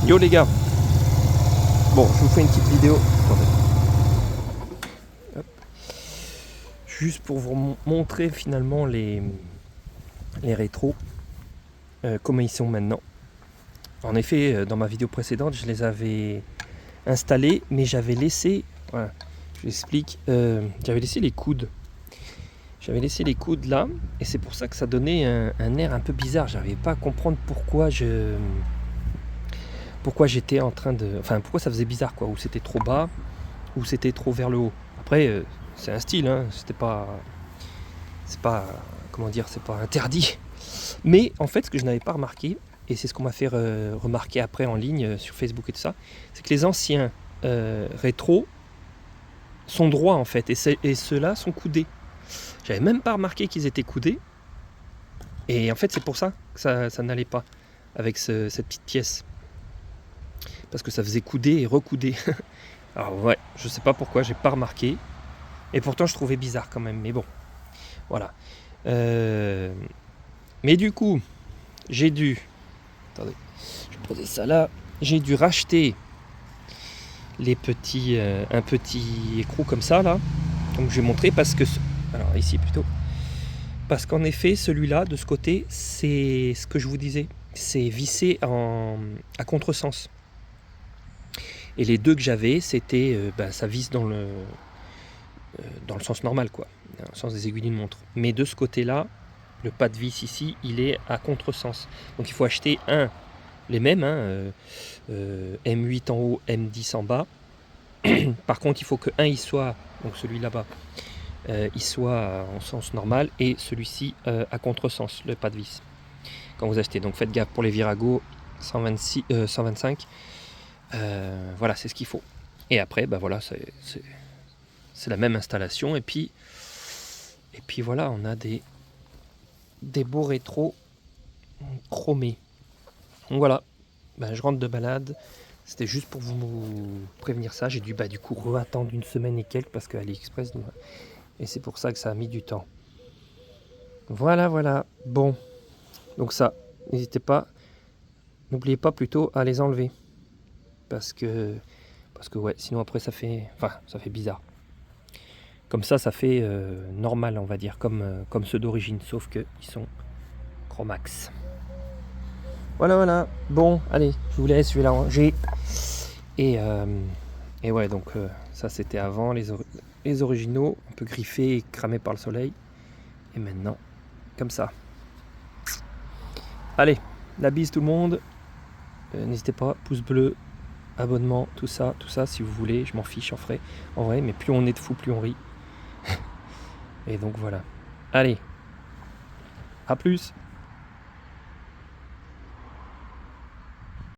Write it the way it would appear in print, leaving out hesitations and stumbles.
Yo les gars. Bon, je vous fais une petite vidéo. Attendez. Hop. Juste pour vous montrer finalement les rétros, comment ils sont maintenant. En effet, dans ma vidéo précédente, je les avais installés, mais j'avais laissé, voilà, je vous explique, j'avais laissé les coudes. J'avais laissé les coudes là, et c'est pour ça que ça donnait un air un peu bizarre. J'arrivais pas à comprendre pourquoi j'étais en train de... Enfin, pourquoi ça faisait bizarre, quoi. Ou c'était trop bas, ou c'était trop vers le haut. Après, c'est un style, hein. C'est pas... Comment dire, c'est pas interdit. Mais en fait, ce que je n'avais pas remarqué, et c'est ce qu'on m'a fait remarquer après en ligne sur Facebook et tout ça, c'est que les anciens rétros sont droits, en fait, et ceux-là sont coudés. J'avais même pas remarqué qu'ils étaient coudés. Et en fait, c'est pour ça que ça n'allait pas avec cette petite pièce. Parce que ça faisait couder et recouder. Alors ouais, je sais pas pourquoi, j'ai pas remarqué. Et pourtant, je trouvais bizarre quand même. Mais bon, voilà. Mais du coup, j'ai dû... Attendez, je vais poser ça là. J'ai dû racheter un petit écrou comme ça là. Donc je vais montrer parce que... Alors ici plutôt. Parce qu'en effet, celui-là, de ce côté, c'est ce que je vous disais. C'est vissé à contresens. Et les deux que j'avais, c'était... ça visse dans le sens normal, quoi. Dans le sens des aiguilles d'une montre. Mais de ce côté-là, le pas de vis ici, il est à contresens. Donc il faut acheter les mêmes, M8 en haut, M10 en bas. Par contre, il faut que il soit, donc celui là-bas, il soit en sens normal et celui-ci à contresens, le pas de vis. Quand vous achetez, donc faites gaffe pour les Virago 125. Voilà, c'est ce qu'il faut. Et après, voilà, c'est la même installation. Et puis voilà, on a des beaux rétros chromés. Donc voilà, je rentre de balade. C'était juste pour vous prévenir ça. J'ai dû du coup attendre une semaine et quelques parce que AliExpress, et c'est pour ça que ça a mis du temps. Voilà. Bon, donc ça, n'oubliez pas plutôt à les enlever parce que ouais, sinon après ça fait bizarre. Comme ça fait normal, on va dire, comme ceux d'origine, sauf qu'ils sont Chromax. Voilà. Bon, allez, je vous laisse, je vais la ranger. Et ouais, donc ça c'était avant, les originaux, un peu griffés et cramés par le soleil. Et maintenant, comme ça. Allez, la bise tout le monde. N'hésitez pas, pouce bleu, abonnement, tout ça, si vous voulez. Je m'en fiche en vrai, mais plus on est de fous, plus on rit. Et donc voilà. Allez, à plus.